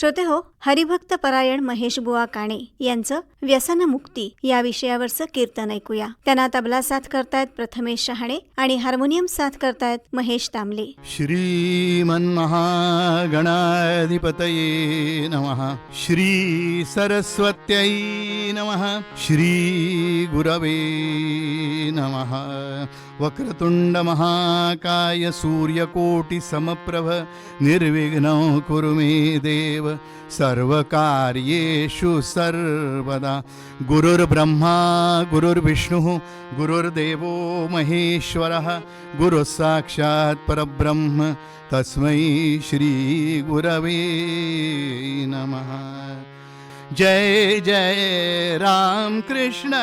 श्रोते हो, हरिभक्त परायण महेश बुवा काणे यांचं व्यसनमुक्ती या विषयावरचं कीर्तन ऐकूया. त्यांना तबला साथ करतायत प्रथमेश शहाणे आणि हार्मोनियम साथ करतायत महेश तांबले. श्रीमन्महागणाधिपतये नमः. श्री सरस्वत्यै नमः. श्री गुरवे नमः. वक्रतुंड महाकाय सूर्यकोटि समप्रभ निर्विघ्नं कुरु मे देव सर्वकार्येषु सर्वदा. गुरुर्ब्रह्मा गुरुर्विष्णुः गुरुर्देवो महेश्वरः गुरुः साक्षात् परब्रह्म तस्मै श्री गुरवे नमः. जय जय राम कृष्ण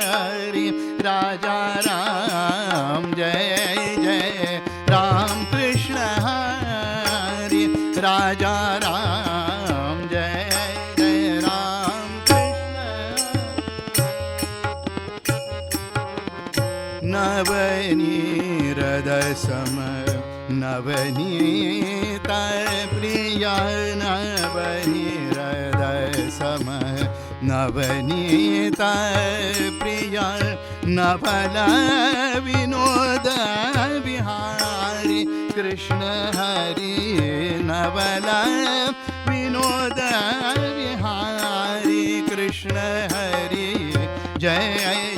हरि राजा राम. जय जय राम कृष्ण हरि राजा राम. जय जय राम कृष्ण. नवनीरद सम नवनीत प्रिय नवनीरद सम नवनीत प्रिय नवल विनोद विहारी कृष्ण हरि नवल विनोद विहारी कृष्ण हरि. जय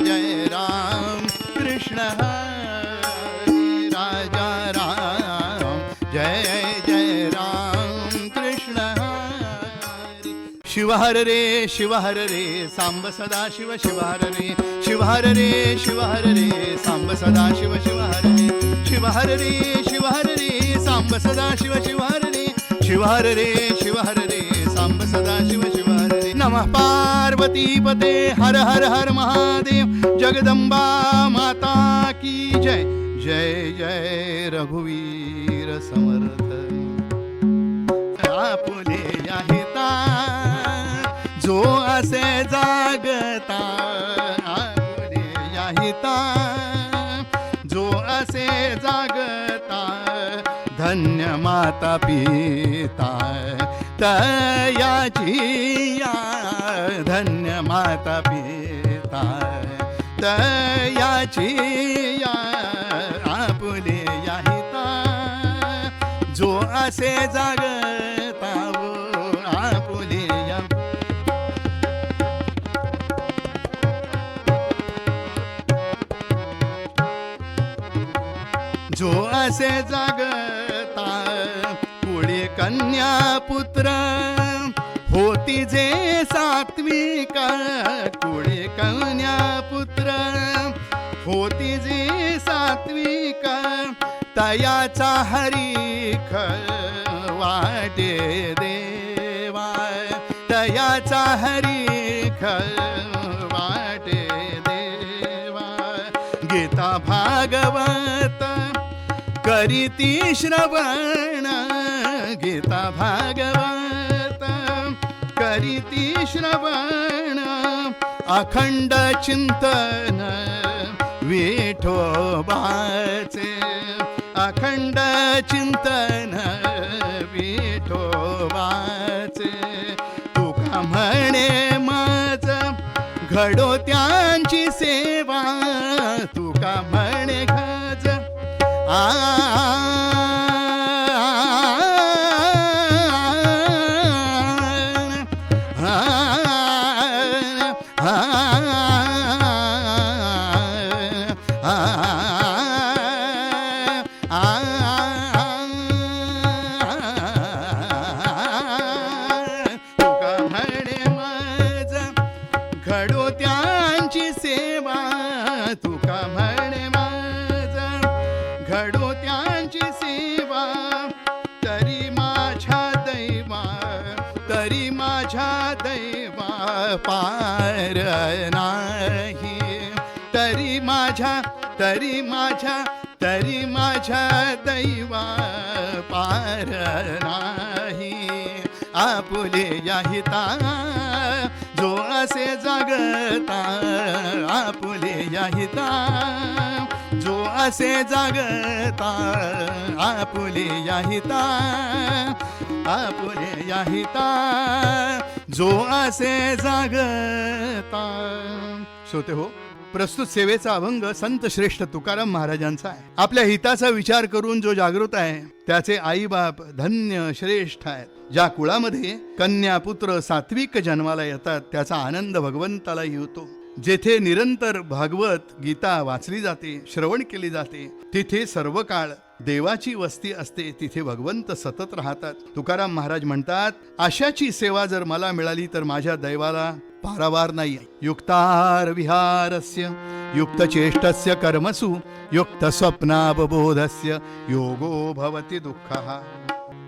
जय राम कृष्ण हरि राजा राम. जय जय राम कृष्ण हरि. शिव हर रे शिव हर रे सांब सदा शिव शिव हर रे शिव हर रे शिव हर रे सांब सदा शिव शिव हर रे शिव हर रे शिव हर रे सांब सदा शिव शिव हर रे शिव हर रे शिव हर रे सांब सदा शिव शिव हर रे. नमः पार्वती पते हर हर हर महादेव. जगदंबा माता की जय. जय जय रघुवीर समर्थ. आपुले हिता जो असे जागता आपुले हिता जो असे जागता धन्य माता पिता तयाची या धन्य माता पिता तयाची या आपुले हिता जो असे जागता वो आपुले या. जो असे जागता पुढे कन्या पुत्र होती जे सात्विक पुढे कन्या पुत्र होती जे सात्विक तयाचा हरीख वाटे देवा तयाचा हरीख वाटे देवा. गीता भागवत करीती श्रवण गीता भागवत करीती श्रवण अखंड चिंतन विठोबाचे अखंड चिंतन विठोबाचे. तुका म्हणे माझ घडो त्यांची सेवा तुका म्हणे घज आ घडो त्यांची सेवा तुका म्हणे माझ घडो त्यांची सेवा. तरी माझ्या दैवा पार नाही तरी माझ्या दैवा पार नाही. आपुले हिता जो असे जागता आपुले हिता जो असे जागता आपुले याहिता, आपुले याहिता जो असे जागता. श्रोते हो, प्रस्तुत सेवेचा अभंग संत श्रेष्ठ तुकाराम महाराजांचा आहे. आपल्या हिताचा विचार करून जो जागृत आहे त्याचे आई बाप धन्य श्रेष्ठ आहेत. ज्या कुळामध्ये कन्या पुत्र सात्विक जन्माला येतात त्याचा आनंद भगवंतालाही होतो. जेथे निरंतर भागवत गीता वाचली जाते, श्रवण केली जाते, तिथे सर्व काळ देवाची वस्ती असते, तिथे भगवंत सतत राहतात. तुकाराम महाराज म्हणतात, अशाची सेवा जर मला मिळाली तर माझ्या दैवाला पारावार नाही. युक्तार विहारस्य युक्त चेष्टस्य कर्मसु युक्त स्वप्नावबोधस्य योगो भवति दुःखः.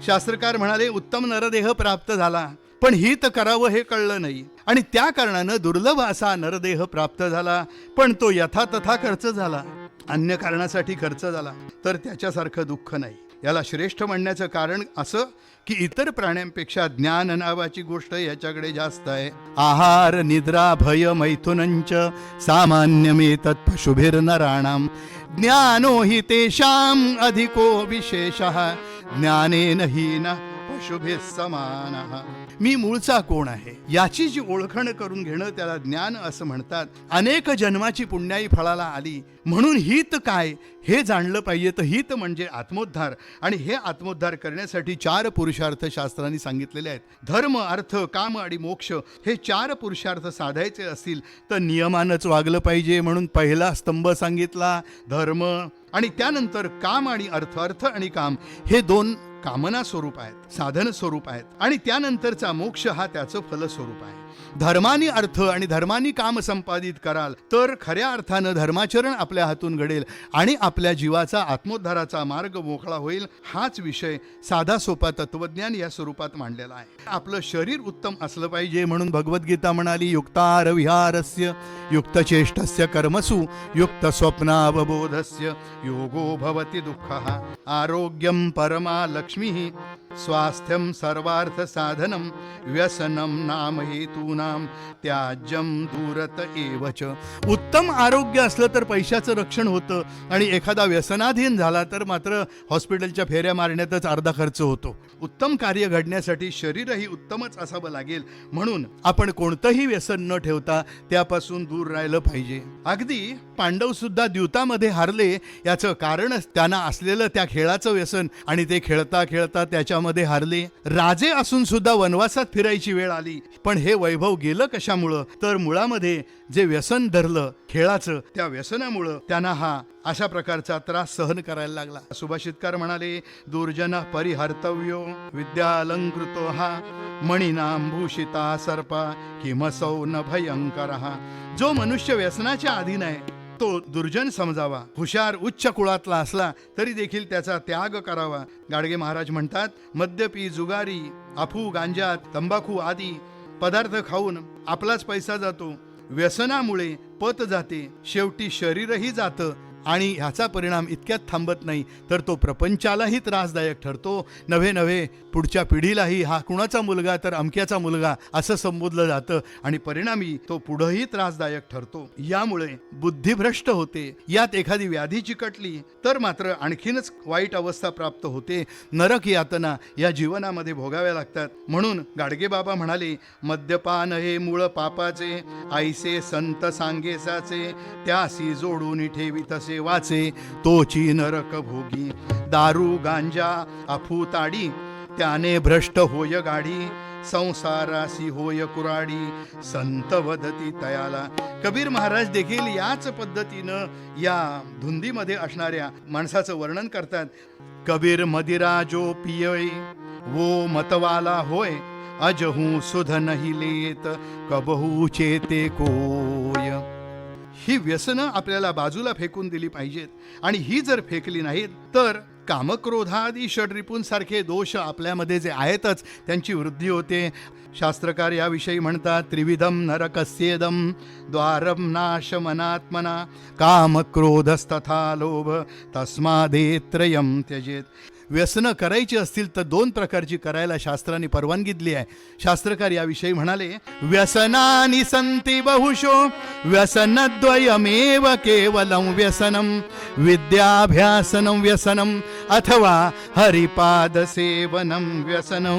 शास्त्रकार म्हणाले, उत्तम नरदेह प्राप्त झाला पण हित करावं हे कळलं नाही आणि त्या कारणानं दुर्लभ असा नरदेह प्राप्त झाला पण तो यथातथा खर्च झाला, अन्य कारणासाठी खर्च झाला तर त्याच्यासारखं दुःख नाही. याला श्रेष्ठ म्हणण्याचं कारण असं की इतर प्राण्यांपेक्षा ज्ञान नावाची गोष्ट याच्याकडे जास्त आहे. आहार निद्रा भय मैथुनंच सामान्यमेतत् पशुभिर्नराणाम ज्ञानो हि तेषां अधिको विशेषः ज्ञानेन हीन पशुभिः समानः. मी मूळचा कोण आहे याची जी ओळखण करून घेणं त्याला ज्ञान असं म्हणतात. अनेक जन्माची पुण्याई फळाला आली म्हणून हित काय हे जाणलं पाहिजे. तर हित म्हणजे आत्मोद्धार आणि हे आत्मोद्धार करण्यासाठी 4 पुरुषार्थ शास्त्रांनी सांगितलेले आहेत. धर्म अर्थ काम आणि मोक्ष हे 4 पुरुषार्थ साधायचे असतील तर नियमानंच वागलं पाहिजे म्हणून पहिला स्तंभ सांगितला धर्म आणि त्यानंतर काम आणि अर्थ, अर्थ आणि काम हे 2 कामना स्वरूप आहेत, साधन स्वरूप आहेत आणि त्यानंतरचा मोक्ष हा त्याचं फलस्वरूप आहे. धर्मानी अर्थ आणि धर्मानी काम संपादित कराल तर खऱ्या अर्थानं धर्माचरण आपल्या हातून घडेल आणि आपल्या जीवाचा आत्मोद्धाराचा मार्ग मोकळा होईल. हाच विषय साधा सोपा तत्वज्ञान या स्वरूपात मांडलेला आहे. आपलं शरीर उत्तम असलं पाहिजे म्हणून भगवद्गीता म्हणाली, युक्तार विहारस्य युक्त चेष्टस्य कर्मसु युक्त स्वप्नावबोधस्य योगो भवति दुःखः. आरोग्यम परमा लक्ष्मी स्वास्थ्यम सर्वार्थ साधनम व्यसनम नाम हेतूनाम त्याज्यम दूरत एवच. उत्तम आरोग्य असलं तर पैशाचं रक्षण होतं आणि एखादा व्यसनाधीन झाला तर मात्र हॉस्पिटलच्या फेऱ्या मारण्यातच अर्धा खर्च होतो. उत्तम कार्य घडण्यासाठी शरीरही उत्तमच असावं लागेल म्हणून आपण कोणतंही व्यसन न ठेवता त्यापासून दूर राहिलं पाहिजे. अगदी पांडव सुद्धा द्यूतामध्ये हारले याचं कारण त्यांना असलेलं त्या खेळाचं व्यसन आणि ते खेळता खेळता त्याच्यामध्ये हारले. राजे असून सुद्धा वनवासात फिरायची वेळ आली पण हे वैभव गेलं कशामुळं तर मुळामध्ये जे व्यसन धरलं खेळाचं त्या व्यसनामुळं त्यांना हा अशा प्रकारचा त्रास सहन करायला लागला. सुभाषितकार म्हणाले, दुर्जन परिहर्तव्यो विद्यालंकृतो हा मणिनांभूषिता सर्पा किमसौ न भयंकरः. जो मनुष्य व्यसनाच्या अधीन आहे तो दुर्जन समजावा. हुशार उच्च कुळातला असला तरी देखील त्याचा त्याग करावा. गाडगे महाराज म्हणतात, मद्यपी जुगारी अफू गांजा तंबाखू आदी पदार्थ खाऊन आपलाच पैसा जातो, व्यसनामुळे पत जाते, शेवटी शरीरही जातं आणि ह्याचा परिणाम इतक्यात थांबत नाही तर तो प्रपंचालाही त्रासदायक ठरतो. नव्हे नव्हे पुढच्या पिढीलाही हा कुणाचा मुलगा तर अमक्याचा मुलगा असं संबोधलं जातं आणि परिणामी तो पुढेही त्रासदायक ठरतो. यामुळे बुद्धिभ्रष्ट होते. यात एखादी व्याधी चिकटली तर मात्र आणखीनच वाईट अवस्था प्राप्त होते. नरक यातना या जीवनामध्ये भोगाव्या लागतात. म्हणून गाडगे बाबा म्हणाले, मद्यपान हे मूळ पापाचे ऐसे संत सांगेसाचे त्यासी जोडून ठेवी तसे वाचे तोची नरक भोगी. दारू गांजा अफू ताडी त्याने भ्रष्ट होय गाडी संसारासी होय कुराडी संत वदती तयाला. कबीर महाराज देखील याच पद्धतीनं या धुंदीमध्ये असणाऱ्या माणसाचं वर्णन करतात. कबीर मदिरा जो पिये वो मतवाला होय अजहू सुध नहीं लेत कबहू चेते कोय. ही व्यसनं आपल्याला बाजूला फेकून दिली पाहिजेत आणि ही जर फेकली नाहीत तर कामक्रोधादी षड्रिपूंसारखे दोष आपल्यामध्ये जे आहेतच त्यांची वृद्धी होते. शास्त्रकार याविषयी म्हणतात, त्रिविधम नरकस्येदम द्वारम नाशमनात्मना कामक्रोधस्तथा लोभ तस्मादेत्रयम त्यजेत. व्यसनं करायची असतील तर 2 प्रकारची करायला शास्त्राने परवानगी दिली आहे. शास्त्रकार याविषयी म्हणाले, व्यसनानि संति बहुशो व्यसनद्वयमेव केवलं व्यसनं विद्याभ्यासनं व्यसनं अथवा हरिपादसेवनं व्यसनं.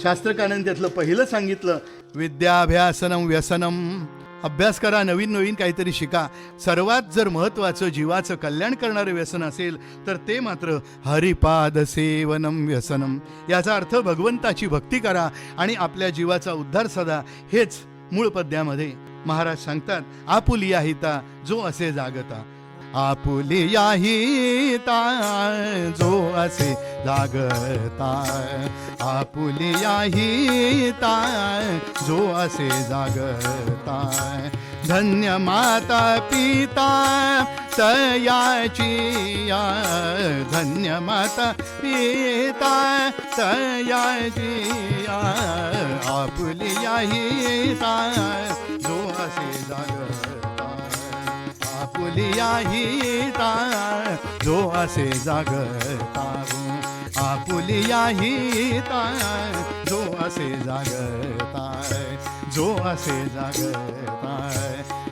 शास्त्रकारांनी त्यातलं पहिलं सांगितलं, विद्याभ्यासनं व्यसनं. अभ्यास करा, नवीन काहीतरी शिका. सर्वात जर महत्त्वाचं जीवाचं कल्याण करणारं व्यसन असेल तर ते मात्र हरिपाद सेवनम व्यसनम. याचा अर्थ भगवंताची भक्ती करा आणि आपल्या जीवाचा उद्धार साधा. हेच मूळ पद्यामध्ये महाराज सांगतात, आपुलिया हिता जो असे जागता. आपुलिया हिता जो असे जागता. आपुलिया हिता जो असे जागता. धन्य माता पिता तयाची या. धन्य माता पिता तयाची या. आपुलिया हिता जो असे जागता. आपुलिया हिता जो असे जागता. आपुलिया हिता जो असे जागता. जो असे जागता.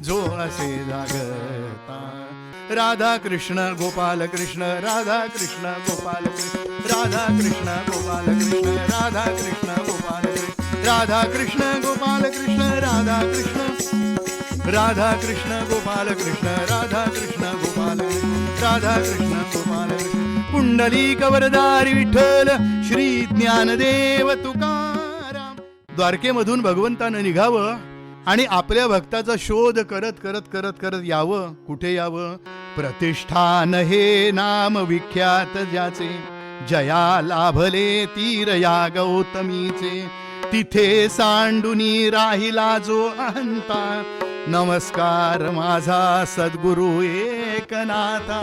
जो असे जागता. राधा कृष्ण गोपाल कृष्ण राधा कृष्ण गोपाल कृष्ण राधा कृष्ण गोपाल कृष्ण राधा कृष्ण गोपाल कृष्ण राधा कृष्ण गोपाल कृष्ण राधा कृष्ण. राधा कृष्ण गोपाल कृष्ण राधा कृष्ण गोपाल कृष्ण राधा कृष्ण गोपाल कृष्ण. पुंडलिक वरदारी विठ्ठल श्री ज्ञानदेव तुकाराम. द्वारकेमधून भगवंतानं निघावं आणि आपल्या भक्ताचा शोध करत करत करत करत यावं. कुठे यावं? प्रतिष्ठान हे नाम विख्यात ज्याचे. जया लाभले तीर या गौतमीचे. तिथे सांडुनी राहिला जो अहंता. नमस्कार माझा सद्गुरु एकनाथा.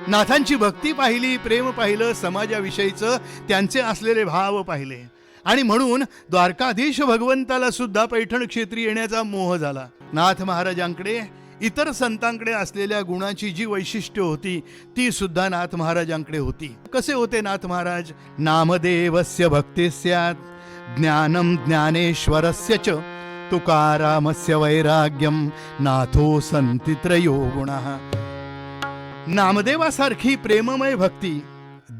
नाथांची भक्ती पाहिली, प्रेम पाहिलं, समाजाविषयीचं त्यांचे असलेले भाव पाहिले आणि म्हणून द्वारकाधीश भगवंताला सुद्धा पैठण क्षेत्री येण्याचा मोह झाला. नाथ महाराजांकडे इतर संतांकडे असलेल्या गुणाची जी वैशिष्ट्य होती ती सुद्धा नाथ महाराजांकडे होती. कसे होते नाथ महाराज? नामदेवस्य भक्तिस्यात् ज्ञानम ज्ञानेश्वरस्य च तुकारामस्य वैराग्यम नाथो संति त्रयो गुणः. नामदेवासारखी प्रेममय भक्ती,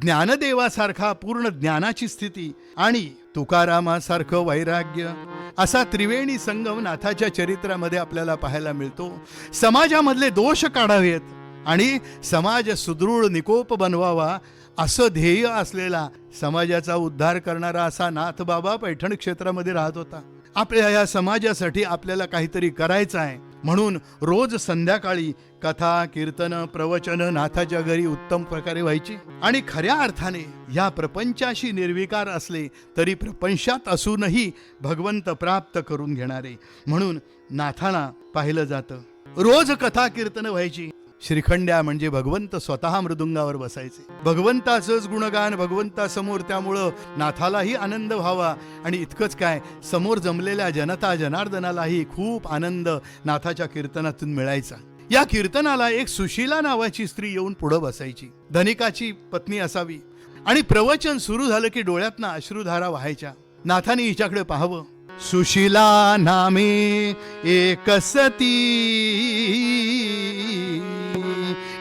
ज्ञानदेवासारखा पूर्ण ज्ञानाची स्थिती आणि तुकारामासारखं वैराग्य असा त्रिवेणी संगम नाथाच्या चरित्रामध्ये आपल्याला पाहायला मिळतो. समाजामधले दोष काढावेत आणि समाज सुदृढ निकोप बनवावा असं ध्येय असलेला, समाजाचा उद्धार करणारा असा नाथबाबा पैठण क्षेत्रामध्ये राहत होता. आपल्या या समाजासाठी आपल्याला काहीतरी करायचं आहे म्हणून रोज संध्याकाळी कथा कीर्तन प्रवचन नाथाच्या घरी उत्तम प्रकारे व्हायची. आणि खऱ्या अर्थाने या प्रपंचाशी निर्विकार असले तरी प्रपंचात असूनही भगवंत प्राप्त करून घेणारे म्हणून नाथाला पाहिलं जातं. रोज कथा कीर्तन व्हायची. श्रीखंड्या म्हणजे भगवंत स्वतः मृदुंगावर बसायचे. भगवंताचंच गुणगान भगवंतासमोर, त्यामुळं नाथालाही आनंद व्हावा आणि इतकंच काय, समोर जमलेल्या जनता जनार्दनालाही खूप आनंद नाथाच्या कीर्तनातून मिळायचा. या कीर्तनाला एक सुशीला नावाची स्त्री येऊन पुढं बसायची. धनिकाची पत्नी असावी आणि प्रवचन सुरू झालं की डोळ्यातनं अश्रुधारा वाहायच्या. नाथाने हिच्याकडे पाहावं. सुशीला नामे एक सती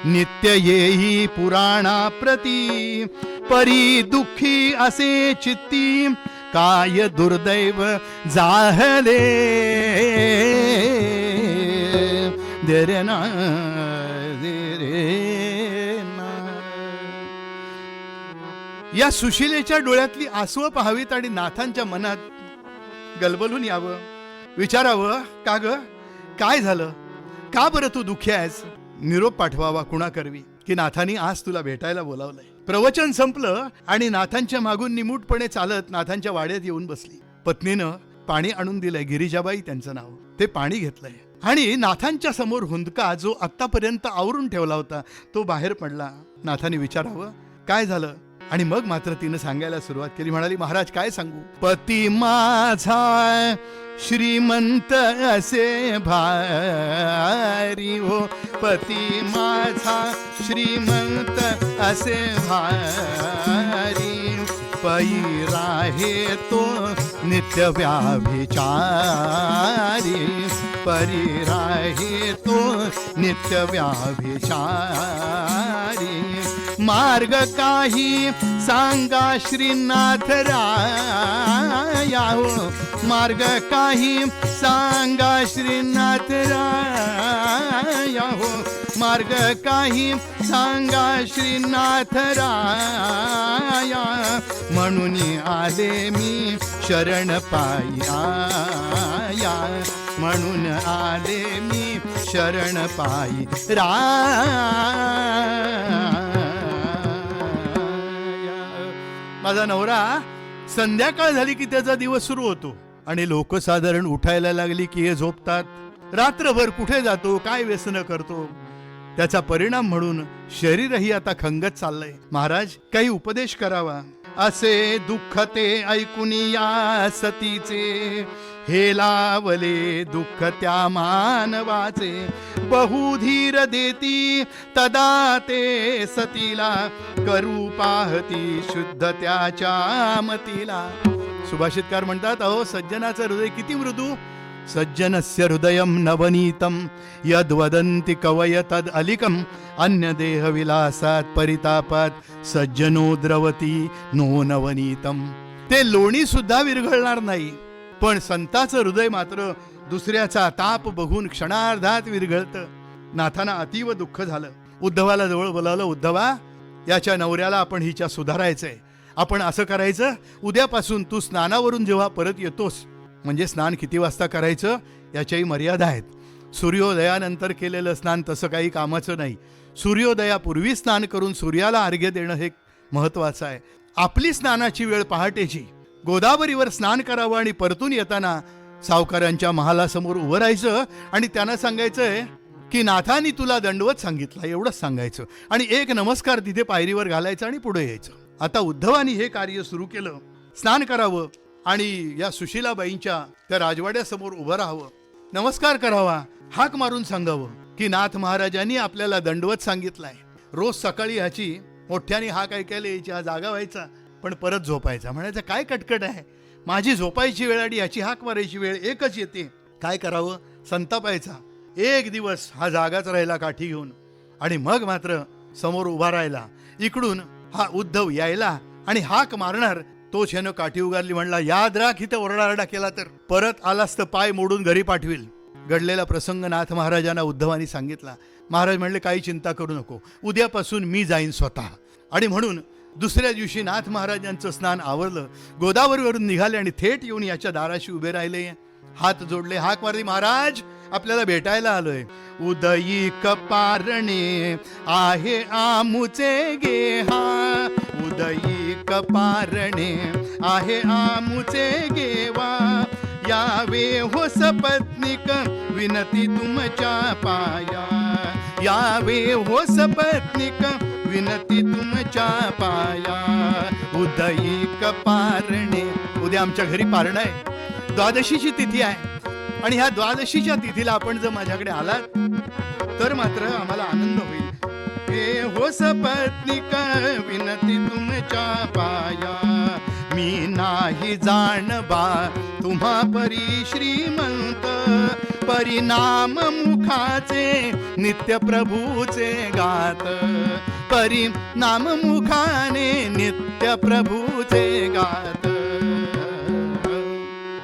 नित्य येई पुराणा प्रती. परी दुःखी असे चित्ती काय दुर्दैव जाहले. देरेना देरेना. या सुशिलेच्या डोळ्यातली आसवं पाहावीत आणि नाथांच्या मनात गलबलून यावं. विचारावं, का ग काय झालं, का बरं तू दुःखी आहेस. निरोप पाठवावा कुणाकरवी की नाथांनी आज तुला भेटायला बोलावलंय. प्रवचन संपलं आणि नाथांच्या मागून निमूटपणे चालत नाथांच्या वाड्यात येऊन बसली. पत्नीनं पाणी आणून दिलंय, गिरिजाबाई त्यांचं नाव. ते पाणी घेतलंय आणि नाथांच्या समोर हुंदका जो आतापर्यंत आवरून ठेवला होता तो बाहेर पडला. नाथांनी विचारावं, काय झालं, आणि मग मात्र तिनं सांगायला सुरुवात केली. म्हणाली, महाराज काय सांगू, पती माझा श्रीमंत असे भारी हो, पती माझा श्रीमंत असे भारी, पै राहे तो नित्य व्याभिचारी, परी राहे तो नित्य व्याभिचारी, मार्ग काही सांगा श्रीनाथ राया हो, मार्ग काही सांगा श्रीनाथ राया हो, मार्ग काही सांगा श्रीनाथ राया, म्हणून आले मी शरण पाया, म्हणून आले मी शरण पायी माझा नवरा संध्याकाळ झाली की त्याचा दिवस सुरू होतो आणि लोक साधारण उठायला लागली की हे झोपतात. रात्रभर कुठे जातो, काय व्यसन करतो, त्याचा परिणाम म्हणून शरीरही आता खंगत चाललंय. महाराज काही उपदेश करावा. असे दुःख ते ऐकून या सतीचे, हे लावले दुःख त्या मानवाचे, बहुधीर देती तदा ते सतीला, करू पाहती शुद्ध त्याच्या मतीला. सुभाषितकार म्हणतात, अहो सज्जनाचं हृदय किती मृदू, सज्जनस्य हृदयं नवनीतं यद्वदन्ति कवय तद अलिकम, अन्य देह विलासात परितापात सज्जनो द्रवती नो नवनीतम. ते लोणी सुद्धा विरघळणार नाही, पण संताचं हृदय मात्र दुसऱ्याचा ताप बघून क्षणार्धात विरघळतं. नाथांना अतीव दुःख झालं. उद्धवाला जवळ बोलावलं, उद्धवा याच्या नवऱ्याला आपण हिच्या सुधारायचंय, आपण असं करायचं, उद्यापासून तू स्नानावरून जेव्हा परत येतोस, म्हणजे स्नान किती वाजता करायचं याच्याही मर्यादा आहेत. सूर्योदयानंतर केलेलं स्नान तसं काही कामाचं नाही. सूर्योदयापूर्वी स्नान करून सूर्याला अर्घ्य देणं हे महत्वाचं आहे. आपली स्नानाची वेळ पहाटेची, गोदावरीवर स्नान करावं आणि परतून येताना सावकारांच्या महालासमोर उभं राहायचं आणि त्यांना सांगायचंय की नाथांनी तुला दंडवत सांगितला, एवढंच सांगायचं आणि एक नमस्कार तिथे पायरीवर घालायचा आणि पुढे यायचं. आता उद्धवानी हे कार्य सुरू केलं. स्नान करावं आणि या सुशीलाबाईंच्या त्या राजवाड्यासमोर उभं राहावं, नमस्कार करावा, हाक मारून सांगावं की नाथ महाराजांनी आपल्याला दंडवत सांगितलाय. रोज सकाळी ह्याची मोठ्याने हाक ऐकायला यायची, हा जागा व्हायचा पण परत झोपायचा. म्हणायचं काय कटकट आहे, माझी झोपायची वेळ आणि याची हाक मारायची वेळ एकच येते, काय करावं. संतापायचा. एक दिवस हा जागाच राहिला काठी घेऊन आणि मग मात्र समोर उभा राहिला. इकडून हा उद्धव यायला आणि हाक मारणार, तोच ह्यानं काठी उगारली. म्हणला, याद राख इथं ओरडारडा केला तर परत आलास तर पाय मोडून घरी पाठवील. घडलेला प्रसंग नाथ महाराजांना उद्धवानी सांगितला. महाराज म्हणले, काही चिंता करू नको, उद्यापासून मी जाईन स्वतः. आणि म्हणून दुसऱ्या दिवशी नाथ महाराजांचं स्नान आवरलं, गोदावरीवरून निघाले आणि थेट येऊन याच्या दाराशी उभे राहिले, हात जोडले, हाक मारली, महाराज आपल्याला भेटायला आलोय. उदयी कपारणे आहे आमुचे गेहा, उदयी कपारणे आहे आमुचे गेवा, यावे हो सपत्निक विनती तुमच्या पाया, यावे हो सपत्निक विनती तुमच्या पाया. उदयी कपारणे, उद्या आमच्या घरी पारणं आहे, द्वादशीची तिथी आहे आणि ह्या द्वादशीच्या तिथीला आपण जर माझ्याकडे आलात तर मात्र आम्हाला आनंद होईल. हे हो सपत्निक विनती तुमच्या पाया, मी नाही जाणबा तुम्हा परी श्रीमंत, परिणाम मुखाचे नित्य प्रभूचे गात, परिणाम मुखाने नित्य प्रभूचे गात.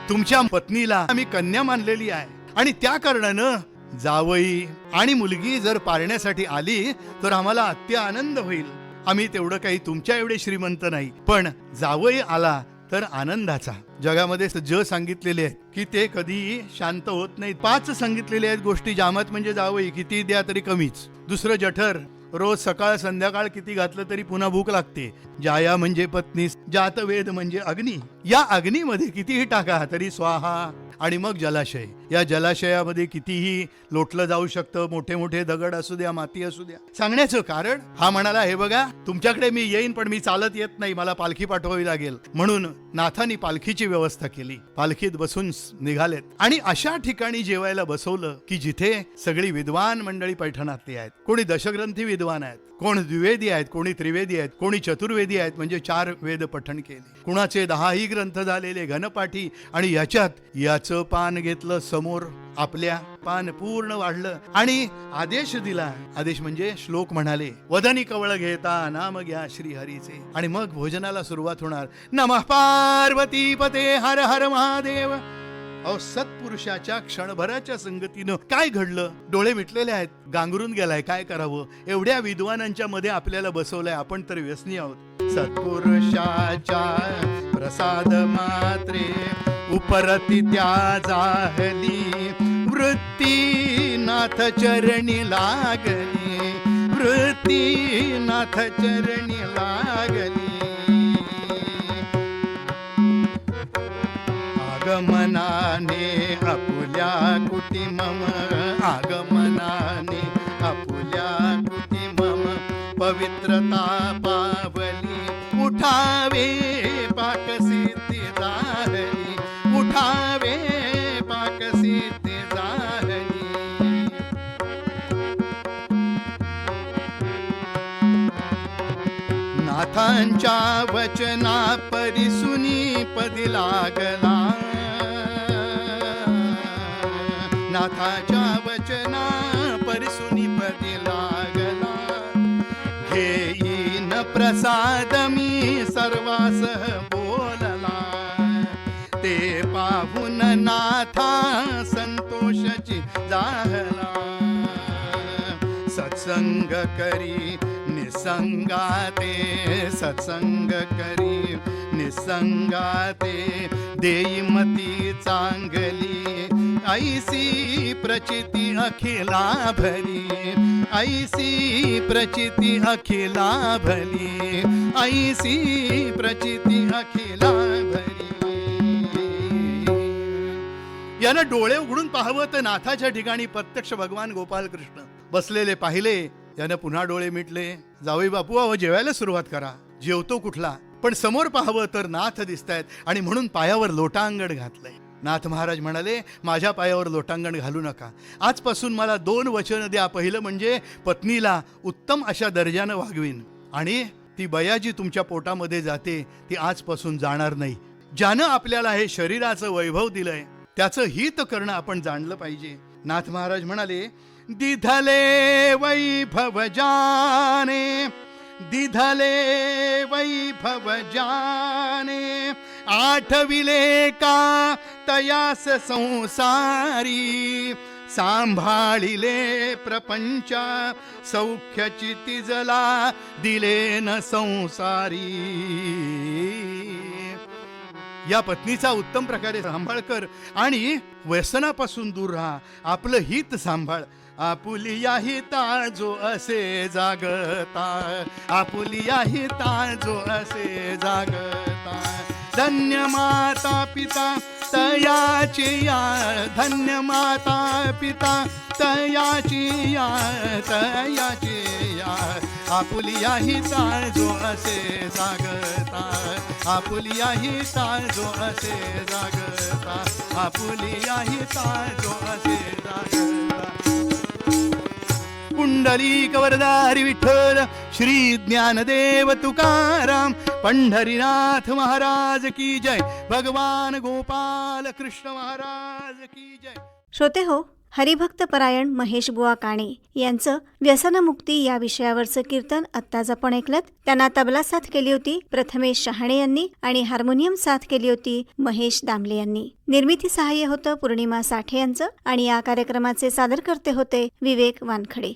तुमच्या पत्नीला आम्ही कन्या मानलेली आहे आणि त्या कारणानं जावई आणि मुलगी जर पारण्यासाठी आली तर आम्हाला अत्य आनंद होईल. आम्ही तेवढं काही तुमच्या एवढे श्रीमंत नाही, पण जावई आला तर आनंदाचा. जगामध्ये ज सांगितलेले आहेत की ते कधी शांत होत नाहीत. 5 सांगितलेले आहेत गोष्टी. जामत म्हणजे जावई, किती द्या तरी कमीच. दुसरं जठर, रोज सकाळ संध्याकाळ किती घातलं तरी पुन्हा भूक लागते. जाया म्हणजे पत्नी, जातवेद म्हणजे अग्नी. या अग्नीमध्ये कितीही टाका तरी स्वाहा. आणि मग जलाशय, या जलाशयामध्ये कितीही लोटलं जाऊ शकतं, मोठे मोठे दगड असू द्या, माती असू द्या. सांगण्याचं कारण हा म्हणाला, हे बघा तुमच्याकडे मी येईन पण मी चालत येत नाही, मला पालखी पाठवावी लागेल. म्हणून नाथांनी पालखीची व्यवस्था केली, पालखीत बसून निघालेत आणि अशा ठिकाणी जेवायला बसवलं की जिथे सगळी विद्वान मंडळी पैठणातली आहेत. कोणी दशग्रंथी विद्वान आहेत, कोण द्विवेदी आहेत, कोणी त्रिवेदी आहेत, कोणी चतुर्वेदी आहेत, म्हणजे 4 वेद पठण केले, कुणाचे 10ही ग्रंथ झालेले घनपाठी. आणि याचं पान घेतलं समोर, आपल्या पान पूर्ण वाढलं आणि आदेश दिला. आदेश म्हणजे श्लोक म्हणाले, वदनी कवळ घेता नाम घ्या श्री हरीचे. आणि मग भोजनाला सुरुवात होणार. नमः पार्वती पते हर हर महादेव. अहो, सत्पुरुषाच्या क्षणभराच्या संगतीनं काय घडलं? डोळे मिटलेले आहेत, गांगरून गेलाय, काय करावं? एवढ्या विद्वानांच्या मध्ये आपल्याला बसवलंय, आपण तर व्यसनी आहोत. सत्पुरुषाच्या प्रसाद मात्रे उपरती त्या जाहली, वृत्ती नाथ चरणी लागली, वृत्ती नाथ चरणी लागली. आगमनाने आपुल्या कुटीमम, आगमनाने आपुल्या कुटीमम, पवित्रता पावली, उठावे पाकसिद्धी झाली, उठावे पाकसिद्धी झाली. नाथांच्या वचना परिसुनी पदी लागला, नाथाच्या वचना परिसुनी पदी लागला. घेईन प्रसाद मी सर्वासह बोलला, ते पाहून नाथा संतोषाची जाहला. सत्संग करी निसंगाते, सत्संग करी निसंगाते, देई मती चांगली, ऐसी प्रचिती अखिला भरी, ऐसी प्रचिती अखिला भली, ऐसी प्रचिती अखिला भरी. यानं डोळे उघडून पाहावं तर नाथाच्या ठिकाणी प्रत्यक्ष भगवान गोपाल कृष्ण बसलेले पाहिले. यानं पुन्हा डोळे मिटले. जावई बापू, अहो जेवायला सुरुवात करा. जेवतो कुठला? पण समोर पाहावं तर नाथ दिसतायत आणि म्हणून पायावर लोटांगण घातलंय. नाथ महाराज म्हणाले, माझ्या पायावर लोटांगण घालू नका. आजपासून मला 2 वचन द्या. पहिलं म्हणजे पत्नीला उत्तम अशा दर्जानं वागवीन, आणि ती बयाजी तुमच्या पोटामध्ये जाते ती आजपासून जाणार नाही. ज्यानं आपल्याला हे शरीराचं वैभव दिलंय त्याचं हित करणं आपण जाणलं पाहिजे. नाथ महाराज म्हणाले, दिधले वैभव जाने, दिधले वैभव जाने, आठविले का तयास संसारी, सांभाळिले प्रपंच सौख्याची तिजला, दिले न संसारी. या पत्नीचा उत्तम प्रकारे सांभाळ कर आणि व्यसनापासून दूर राहा. आपलं हित सांभाळ. आपुलिया हिता जो असे जागता, आपुलिया हिता जो असे जागता, धन्य माता पिता तयाची या, धन्य माता पिता तयाची या, तयाची या, आपुलिया हिता जो असे जागता, आपुलिया हिता जो असे जागता, आपुलिया हिता जो असे जागता. पुंडलिक वरदारी विठ्ठल श्री ज्ञानदेव तुकाराम, पंढरीनाथ महाराज की जय, भगवान गोपाल कृष्ण महाराज की जय. श्रोते हो, हरिभक्त परायण महेश बुवा काणे यांचं व्यसनमुक्ती या विषयावरचं कीर्तन आत्ताच आपण ऐकलत. त्यांना तबला साथ केली होती प्रथमेश शहाणे यांनी आणि हार्मोनियम साथ केली होती महेश दामले यांनी. निर्मिती सहाय्य होतं पूर्णिमा साठे यांचं आणि या कार्यक्रमाचे सादरकर्ते होते विवेक वानखडे.